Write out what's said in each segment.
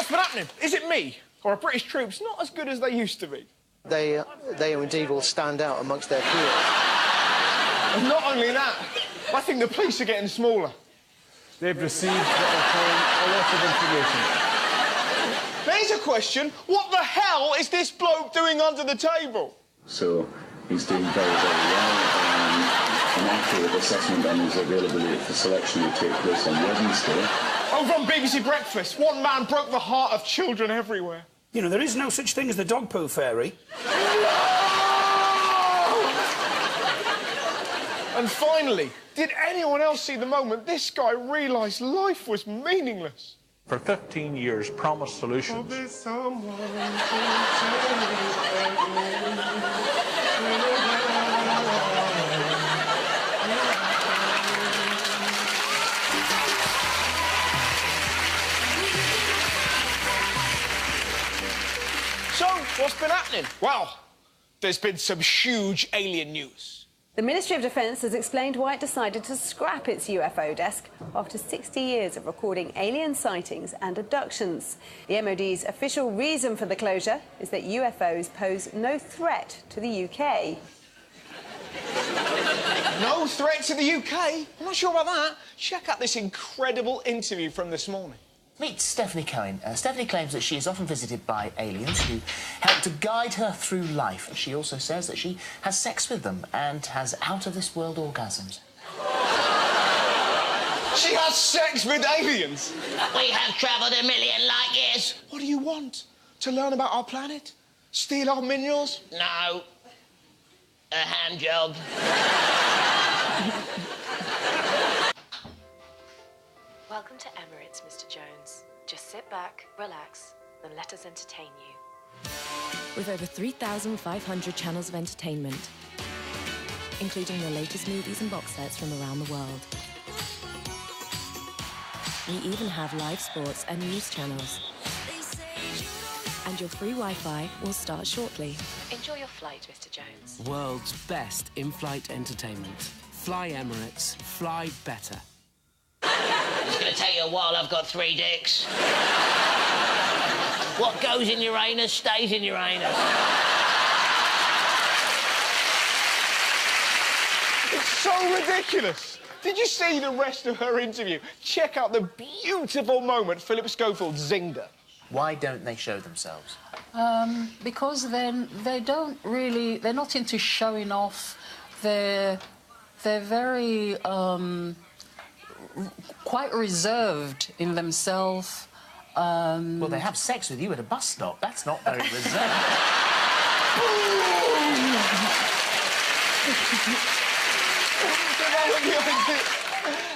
What's been happening? Is it me? Or are British troops not as good as they used to be? They indeed will stand out amongst their peers. And not only that, I think the police are getting smaller. They've received what they're calling a lot of information. There's a question. What the hell is this bloke doing under the table? So he's doing very, very well. An accurate assessment on his availability for selection will take place on Wednesday. Over on BBC Breakfast, one man broke the heart of children everywhere. You know, there is no such thing as the dog poo fairy. And finally, did anyone else see the moment this guy realised life was meaningless? For 15 years, promised solutions. So, what's been happening? Well, there's been some huge alien news. The Ministry of Defence has explained why it decided to scrap its UFO desk after 60 years of recording alien sightings and abductions. The MOD's official reason for the closure is that UFOs pose no threat to the UK. No threat to the UK? I'm not sure about that. Check out this incredible interview from this morning. Meet Stephanie Cohen. Stephanie claims that she is often visited by aliens who help to guide her through life. She also says that she has sex with them and has out-of-this-world orgasms. She has sex with aliens? We have travelled 1 million light years. What do you want? To learn about our planet? Steal our minerals? No. A hand job. Welcome to Emirates, Mr. Jones. Just sit back, relax, then let us entertain you. With over 3,500 channels of entertainment, including the latest movies and box sets from around the world. We even have live sports and news channels. And your free Wi-Fi will start shortly. Enjoy your flight, Mr. Jones. World's best in-flight entertainment. Fly Emirates. Fly better. It's going to take you a while. I've got 3 dicks. What goes in Uranus stays in Uranus. It's so ridiculous. Did you see the rest of her interview? Check out the beautiful moment Philip Schofield zinged her. Why don't they show themselves? Because then they're not into showing off. They're very quite reserved in themselves. Well, they have sex with you at a bus stop. That's not very reserved.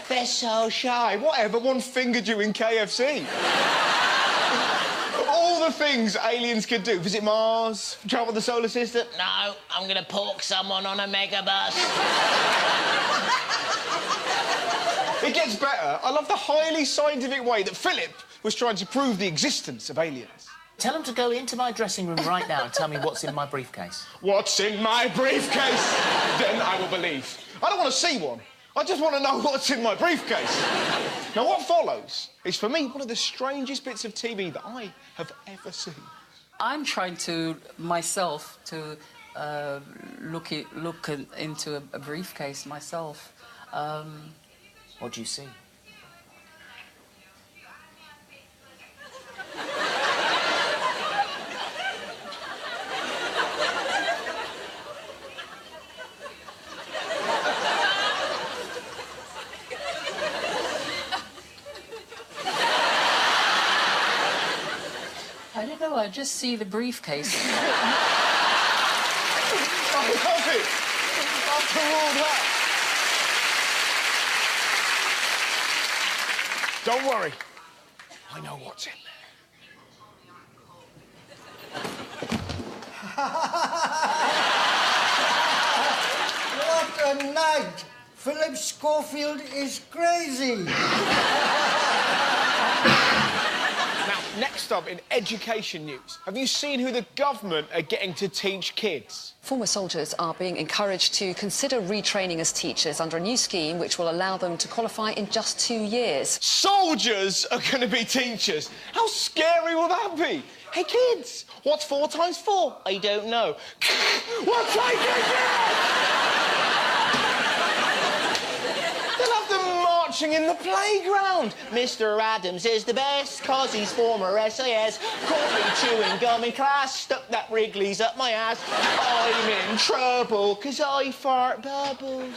They're so shy. Whatever, one fingered you in KFC. Of all the things aliens could do, visit Mars, travel the solar system. No, I'm going to pork someone on a megabus. It gets better. I love the highly scientific way that Philip was trying to prove the existence of aliens. Tell them to go into my dressing room right now and tell me what's in my briefcase. What's in my briefcase? Then I will believe. I don't want to see one. I just want to know what's in my briefcase. Now, what follows is, for me, one of the strangest bits of TV that I have ever seen. I'm trying to, myself, to look into a briefcase myself. What do you see? I don't know, I just see the briefcase. I love it. After all that. Don't worry. I know what's in What a night! Philip Schofield is crazy. Now, Next up in education news, have you seen who the government are getting to teach kids? Former soldiers are being encouraged to consider retraining as teachers under a new scheme which will allow them to qualify in just 2 years. Soldiers are going to be teachers. How scary will that be? Hey, kids, what's 4 times 4? I don't know. What's like They'll have them marching in the playground. Mr. Adams is the best, 'cause he's former SAS. Caught me chewing gum in class, stuck that Wrigley's up my ass. I'm in trouble, 'cause I fart bubbles.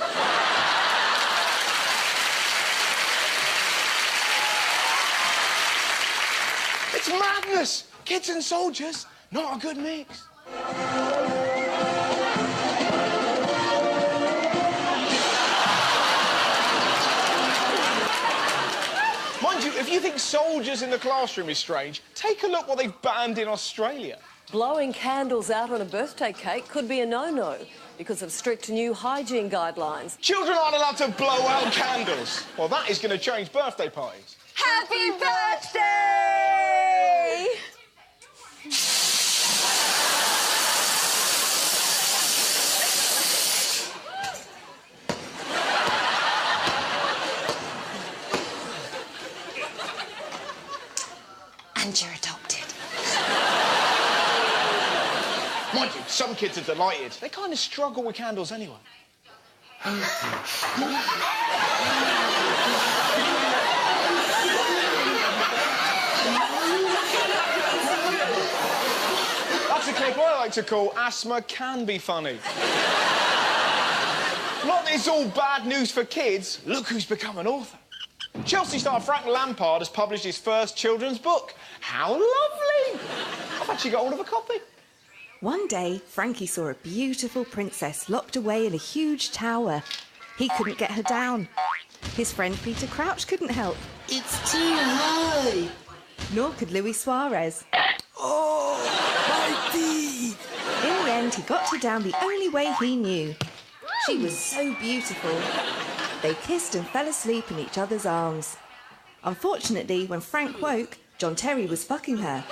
It's madness! Kids and soldiers, not a good mix. Mind you, if you think soldiers in the classroom is strange, take a look what they've banned in Australia. Blowing candles out on a birthday cake could be a no-no because of strict new hygiene guidelines. Children aren't allowed to blow out candles. Well, that is going to change birthday parties. Happy birthday! And you're adopted. Mind you, some kids are delighted. They kind of struggle with candles anyway. That's a clip I like to call Asthma Can Be Funny. Not that it's all bad news for kids. Look who's become an author. Chelsea star Frank Lampard has published his first children's book. How lovely! I've actually got hold of a copy. One day, Frankie saw a beautiful princess locked away in a huge tower. He couldn't get her down. His friend Peter Crouch couldn't help. It's too high. Nor could Luis Suarez. Oh, my teeth. In the end, he got her down the only way he knew. She was so beautiful. They kissed and fell asleep in each other's arms. Unfortunately, when Frank woke, John Terry was fucking her.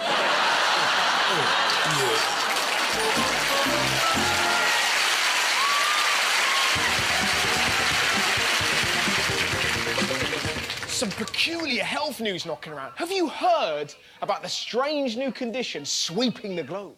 Some peculiar health news knocking around. Have you heard about the strange new condition sweeping the globe?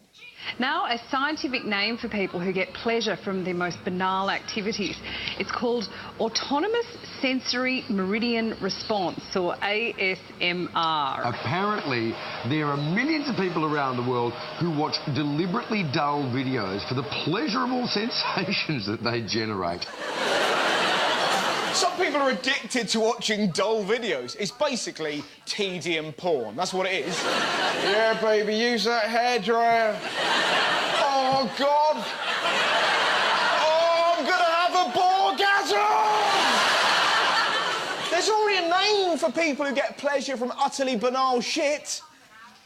Now, a scientific name for people who get pleasure from their most banal activities. It's called Autonomous Sensory Meridian Response, or ASMR. Apparently, there are millions of people around the world who watch deliberately dull videos for the pleasurable sensations that they generate. Some people are addicted to watching dull videos. It's basically tedium porn. That's what it is. Yeah, baby, use that hairdryer. Oh, God. Oh, I'm gonna have a borgasm! There's already a name for people who get pleasure from utterly banal shit.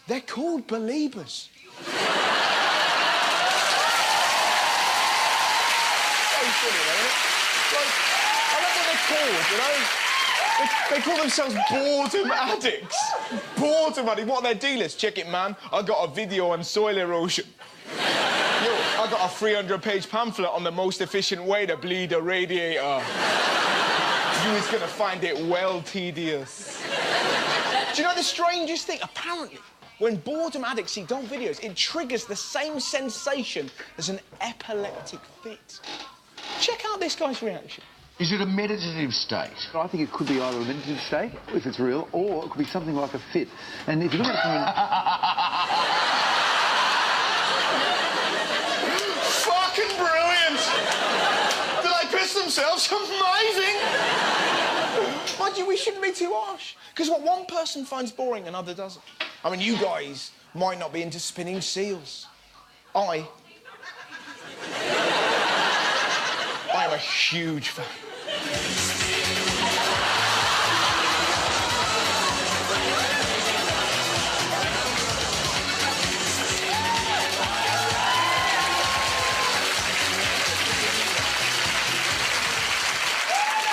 They're called believers. So silly, isn't it? Like, I love what they're called, you know? They call themselves boredom addicts. Boredom addicts. What are their dealers? Check it, man. I got a video on soil erosion. Yo, I got a 300-page pamphlet on the most efficient way to bleed a radiator. You is gonna find it well tedious. Do you know the strangest thing? Apparently, when boredom addicts see dull videos, it triggers the same sensation as an epileptic fit. Check out this guy's reaction. Is it a meditative state? I think it could be either a meditative state, if it's real, or it could be something like a fit. And if you look at it from Fucking brilliant! Did they piss themselves? Amazing! Mind you, we shouldn't be too harsh. Because what one person finds boring, another doesn't. I mean, you guys might not be into spinning seals. I am a huge fan.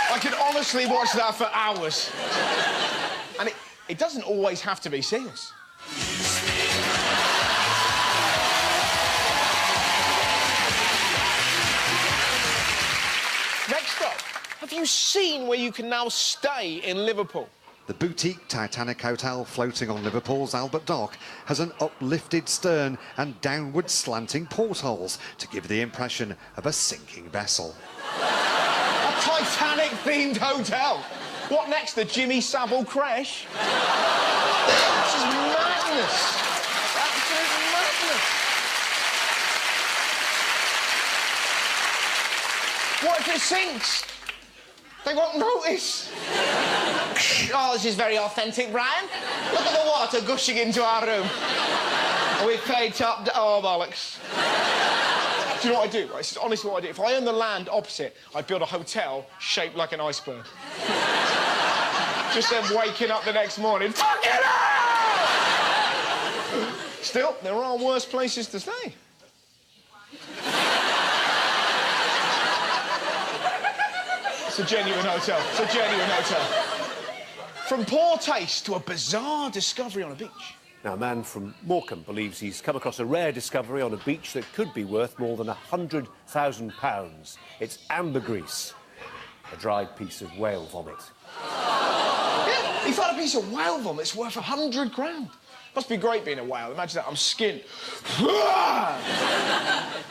I could honestly watch that for hours. And it doesn't always have to be seals. Next up, have you seen where you can now stay in Liverpool? The boutique Titanic Hotel floating on Liverpool's Albert Dock has an uplifted stern and downward slanting portholes to give the impression of a sinking vessel. A Titanic-themed hotel? What next, the Jimmy Savile crash? This is madness. Absolute madness. What if it sinks? They won't notice. Oh, this is very authentic, Brian. Look at the water gushing into our room. We've paid top... Oh, bollocks. Do you know what I do? This is honestly what I do. If I owned the land opposite, I'd build a hotel shaped like an iceberg. Just them waking up the next morning. Fucking hell! Still, there are worse places to stay. It's a genuine hotel. It's a genuine hotel. From poor taste to a bizarre discovery on a beach. Now, a man from Morecambe believes he's come across a rare discovery on a beach that could be worth more than £100,000. It's ambergris, a dried piece of whale vomit. Yeah, he found a piece of whale vomit. It's worth 100 grand. Must be great being a whale. Imagine that. I'm skinned.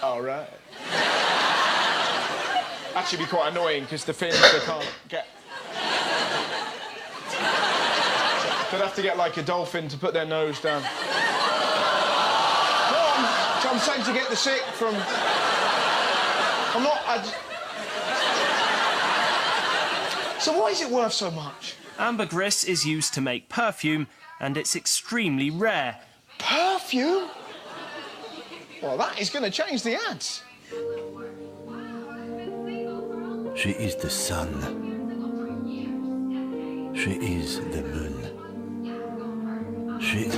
All right. Actually, be quite annoying because the fins they can't get. They'd have to get like a dolphin to put their nose down. No, I'm saying to get the sick from. I'm not. So why is it worth so much? Ambergris is used to make perfume, and it's extremely rare. Perfume? Well, that is going to change the ads. She is the sun. She is the moon. She...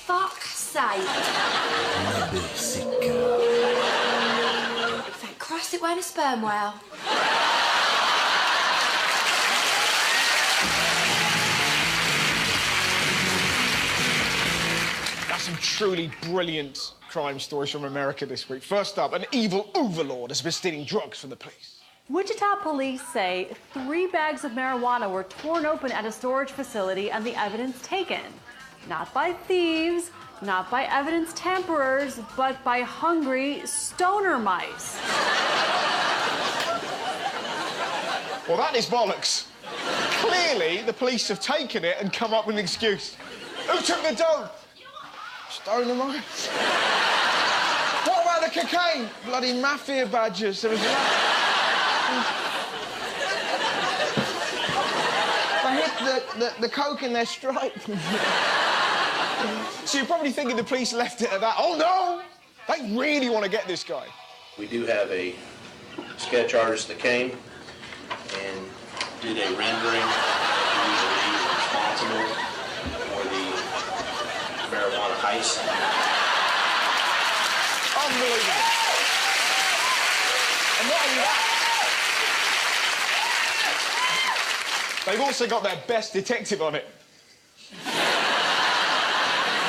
Fuck's sake. Thank Christ it weren't a sperm whale. Some truly brilliant crime stories from America this week. First up, an evil overlord has been stealing drugs from the police. Wichita police say 3 bags of marijuana were torn open at a storage facility and the evidence taken. Not by thieves, not by evidence tamperers, but by hungry stoner mice. Well, that is bollocks. Clearly, the police have taken it and come up with an excuse. Who took the dope? Stoner mice. What about the cocaine? Bloody mafia badgers. There was They hid the coke in their stripe. So you're probably thinking the police left it at that. Oh, no! They really want to get this guy. We do have a sketch artist that came and did a rendering who we believe is responsible for the marijuana heist. Unbelievable. And not only that, they've also got their best detective on it.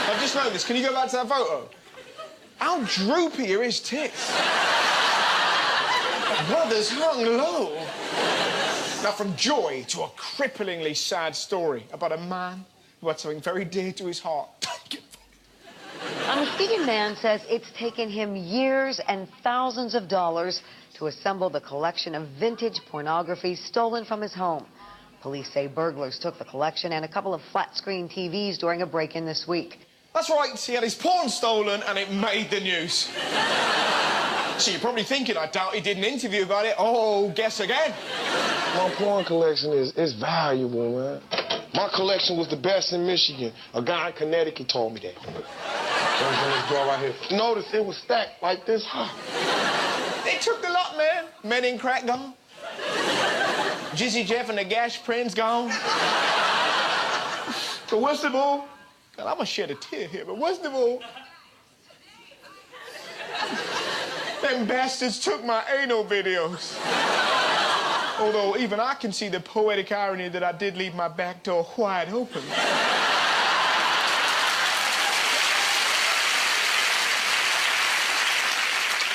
I've just noticed. Can you go back to that photo? How droopy are his tits? My brother's hung low. Now, from joy to a cripplingly sad story about a man who had something very dear to his heart. A Muskegon man says it's taken him years and thousands of dollars to assemble the collection of vintage pornography stolen from his home. Police say burglars took the collection and a couple of flat-screen TVs during a break-in this week. That's right, he had his porn stolen and it made the news. So you're probably thinking, I doubt he did an interview about it. Oh, guess again. My porn collection is valuable, man. My collection was the best in Michigan. A guy in Connecticut told me that. There's this drawer right here. Notice it was stacked like this high. They took the lot, man. Men in crack gone. Jizzy Jeff and the Gash Prince gone. But worst of all, God, I'm gonna shed a tear here, but worst of all, them bastards took my anal videos. Although even I can see the poetic irony that I did leave my back door wide open.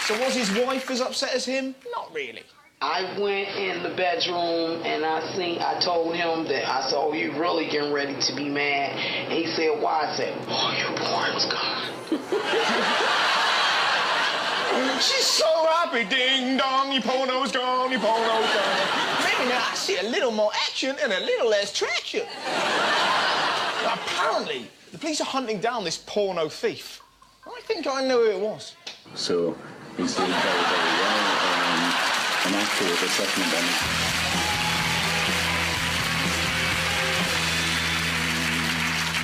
So was his wife as upset as him? Not really. I went in the bedroom and I told him that I said, oh, you really getting ready to be mad. And he said, why? I said, oh, your boy was gone. She's so happy. Ding dong, your porno's gone, your porno's gone. Maybe now I see a little more action and a little less traction. Now, apparently, the police are hunting down this porno thief. I think I know who it was. So he's doing very, very well. And after the settlement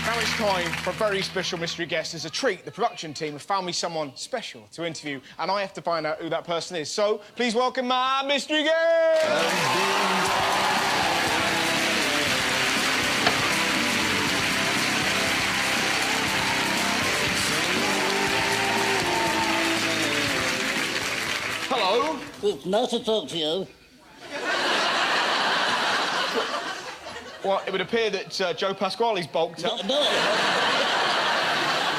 Now it's time for a very special mystery guest. As a treat, the production team have found me someone special to interview, and I have to find out who that person is. So, please welcome my mystery guest! Hello. It's nice to talk to you. Well, it would appear that Joe Pasquale's bulked up. No.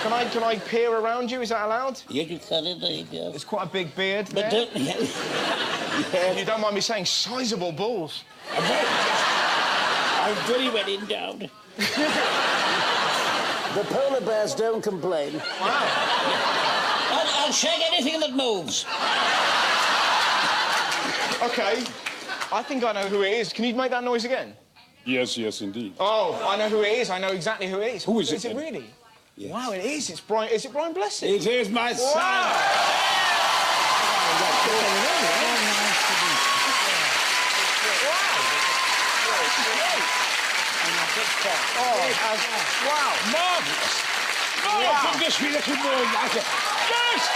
Can I peer around you? Is that allowed? Yes, you can indeed, yes. It's quite a big beard there. But don't... You don't mind me saying, sizable balls. I'm very well endowed. The polar bears don't complain. Wow. I'll shake anything that moves. OK. I think I know who it is. Can you make that noise again? Yes, yes, indeed. Oh, I know who it is. I know exactly who it is. Who is it? Is it then? really? Yes. Wow, it is. It's Brian. Is it Brian Blessed? It is my son. Wow. Marvellous. Oh, Wow. I think this be a little more like it. Yes!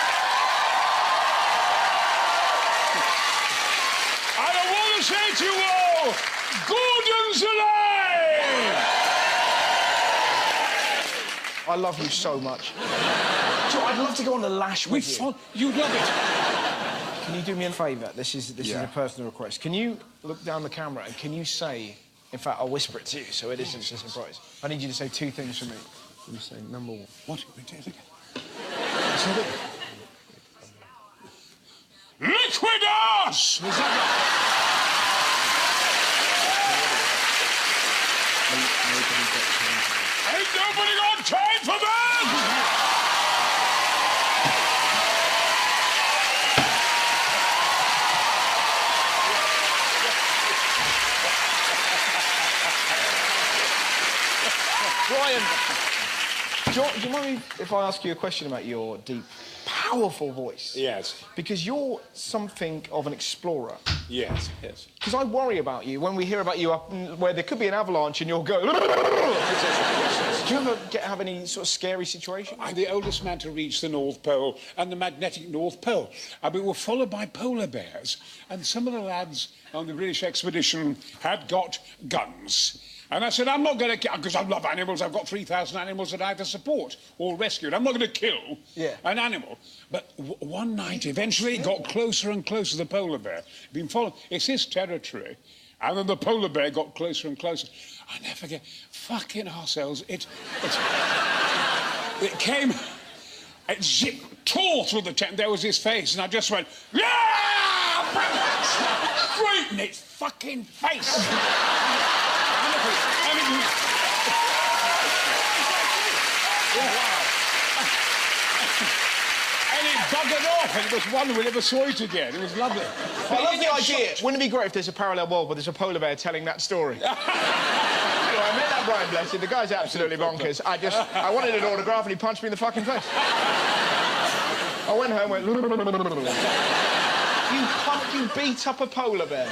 I want to say to you all, Gordon's alive! I love you so much. So I'd love to go on the lash with you. You'd love it. Can you do me a favour? This is a personal request. Can you look down the camera and can you say, in fact, I'll whisper it to you so it isn't just a surprise. I need you to say two things for me. You say number one. What? Say it again. Liquid ass! Ain't nobody got time for that! Brian, do you mind if I ask you a question about your deep, powerful voice? Yes. Because you're something of an explorer. Yes, yes. Because I worry about you when we hear about you up where there could be an avalanche and you'll go... Do you ever have any sort of scary situation? I'm the oldest man to reach the North Pole and the magnetic North Pole. We were followed by polar bears, and some of the lads on the British expedition had got guns. And I said, I'm not going to kill, because I love animals. I've got 3,000 animals that I have to support or rescued. I'm not going to kill an animal. But one night, eventually, it got closer and closer, the polar bear. Been followed. It's his territory. And then the polar bear got closer and closer. I never forget, fucking ourselves. It came, it zipped, tore through the tent. There was his face, and I just went, yeah! Straight in its fucking face. And it buggered off, and it was wonderful. We never saw it again. It was lovely. I love the idea. Wouldn't it be great if there's a parallel world where there's a polar bear telling that story? I met that Brian Blessed. The guy's absolutely bonkers. I wanted an autograph, and he punched me in the fucking face. I went home and went... You beat up a polar bear.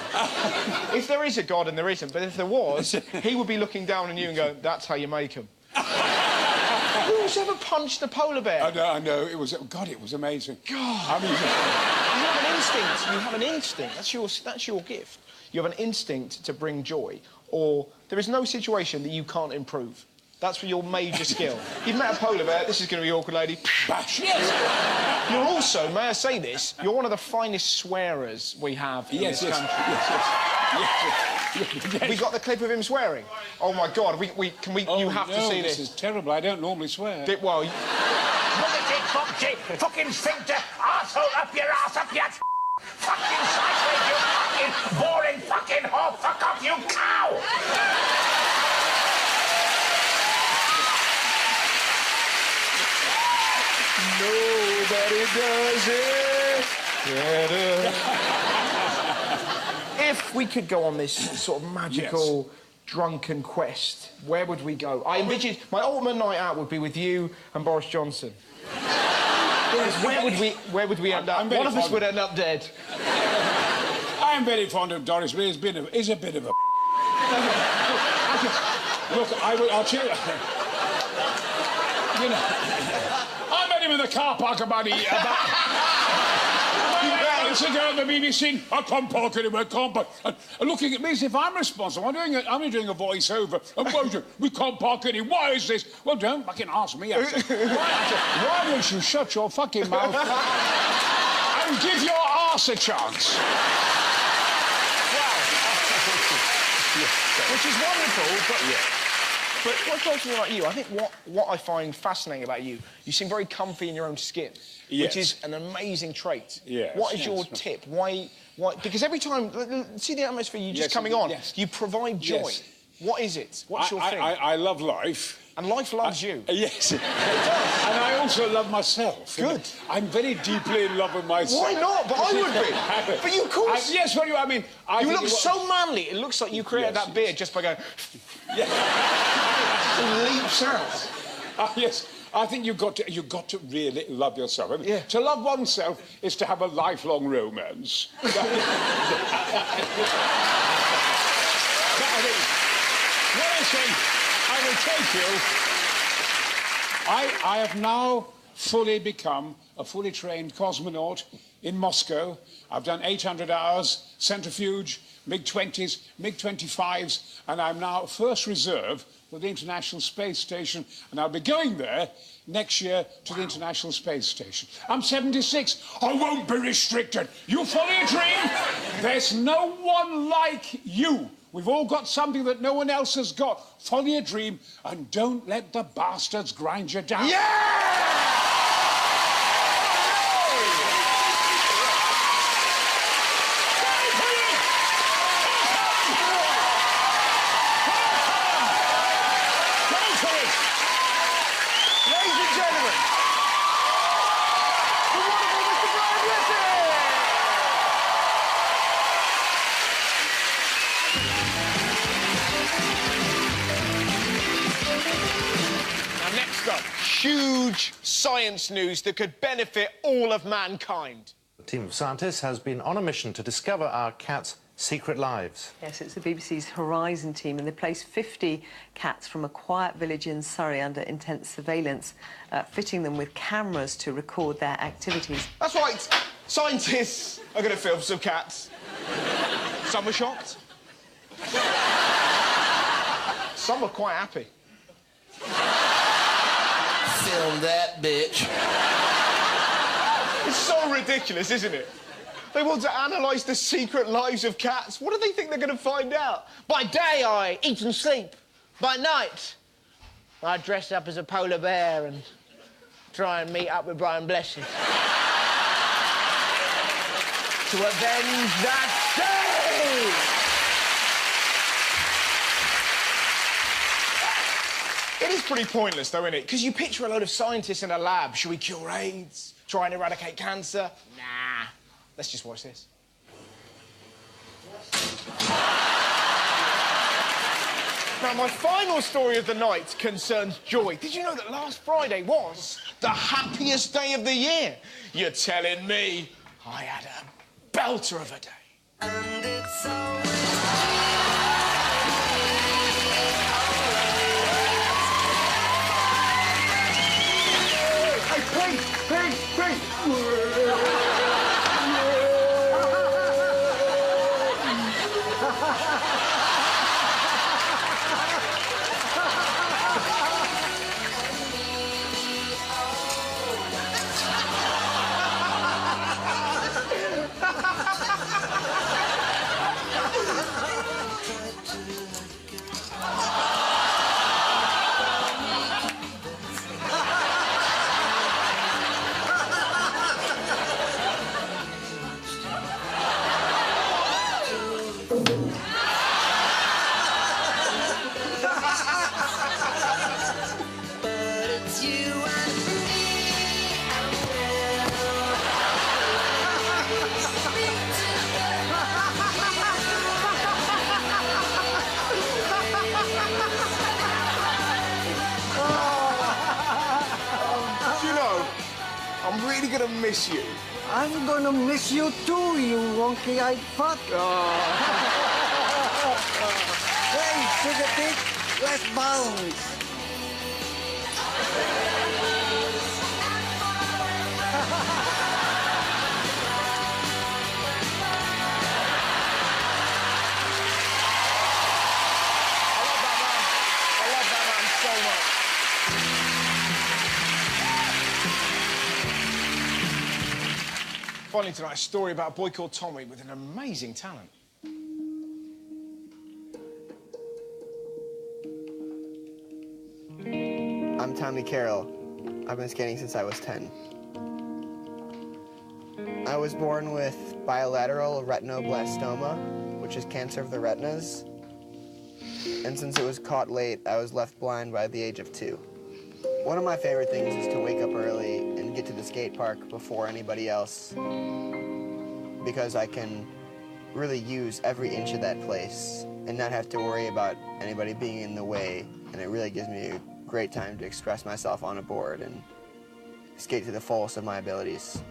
If there is a God, and there isn't, but if there was, he would be looking down on you and going, that's how you make him. Who's ever punched a polar bear? I know. It was... God, it was amazing. God. I mean... You have an instinct. You have an instinct. That's your gift. You have an instinct to bring joy, or there is no situation that you can't improve. That's your major skill. You've met a polar bear. This is going to be awkward, lady. Bash. Yes. You're also, may I say this, you're one of the finest swearers we have in this country. Yes. We got the clip of him swearing. Oh my God, you have to see this. This is terrible. I don't normally swear. Well, Look at it, Foxy! Fucking sphincter! Arsehole up your arse, up your fucking sideways, you fucking boring fucking whore! Fuck off, you cow! Nobody does it better. If we could go on this sort of magical, drunken quest, where would we go? I envision my ultimate night out would be with you and Boris Johnson. Where would we end up? One of us would end up dead. I'm very fond of Doris, but he's a bit of a... Look, I'll tell you... You know, I met him in the car park about 8 months ago at the BBC. I can't park anywhere, can't park. And looking at me as if I'm responsible. I'm only doing a voiceover. We can't park anywhere. Why is this? Well, don't fucking ask me. Why don't you shut your fucking mouth and give your arse a chance? Which is wonderful, but what talks to me about you, I think what I find fascinating about you, you seem very comfy in your own skin, which is an amazing trait. Yes. What is your tip? Why? Because every time, see the atmosphere you just coming on, you provide joy. Yes. What is it? What's your thing? I love life. And life loves you. Yes, it does. And I also love myself. Good. I'm very deeply in love with myself. Why not? But I would be. But you, of course. Yes, well, I mean... you look so manly. It looks like you created that beard just by going... Yes. It leaps out. Yes. I think you've got to really love yourself. I mean, to love oneself is to have a lifelong romance. I will take you. I have now fully become a fully trained cosmonaut in Moscow. I've done 800 hours, centrifuge, MiG-20s, MiG-25s, and I'm now first reserve for the International Space Station, and I'll be going there next year to the International Space Station. I'm 76. I won't be restricted. You follow your dream? There's no one like you. We've all got something that no one else has got. Follow your dream and don't let the bastards grind you down. Huge science news that could benefit all of mankind. A team of scientists has been on a mission to discover our cats' secret lives. Yes, it's the BBC's Horizon team, and they placed 50 cats from a quiet village in Surrey under intense surveillance, fitting them with cameras to record their activities. That's right. Scientists are going to film some cats. Some were shocked. Some were quite happy. Film that, bitch. It's so ridiculous, isn't it? They want to analyse the secret lives of cats. What do they think they're going to find out? By day, I eat and sleep. By night, I dress up as a polar bear and try and meet up with Brian Blessed. To avenge that day! It is pretty pointless, though, isn't it? Because you picture a load of scientists in a lab. Should we cure AIDS? Try and eradicate cancer? Nah. Let's just watch this. Now, my final story of the night concerns joy. Did you know that last Friday was the happiest day of the year? You're telling me I had a belter of a day. And it's Pete! miss you. I'm gonna miss you too, you wonky-eyed fuck. Hey, sugar dick, let's bounce. Finally tonight, a story about a boy called Tommy with an amazing talent. I'm Tommy Carroll. I've been skating since I was 10. I was born with bilateral retinoblastoma, which is cancer of the retinas. And since it was caught late, I was left blind by the age of 2. One of my favorite things is to wake up early and get to the skate park before anybody else, because I can really use every inch of that place and not have to worry about anybody being in the way, and it really gives me a great time to express myself on a board and skate to the fullest of my abilities.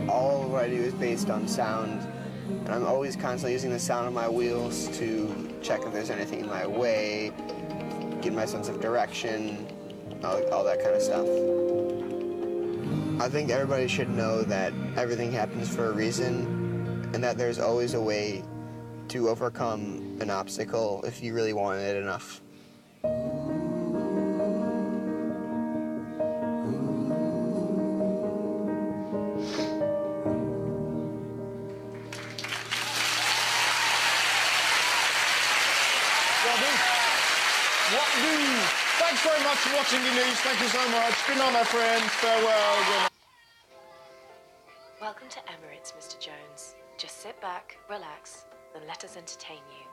All what I do is based on sound, and I'm always constantly using the sound of my wheels to check if there's anything in my way, get my sense of direction, all that kind of stuff. I think everybody should know that everything happens for a reason, and that there's always a way to overcome an obstacle if you really wanted it enough. Thanks very much for watching the news. Thank you so much. Good night, my friends. Farewell. Good night. Welcome to Emirates, Mr. Jones. Just sit back, relax, and let us entertain you.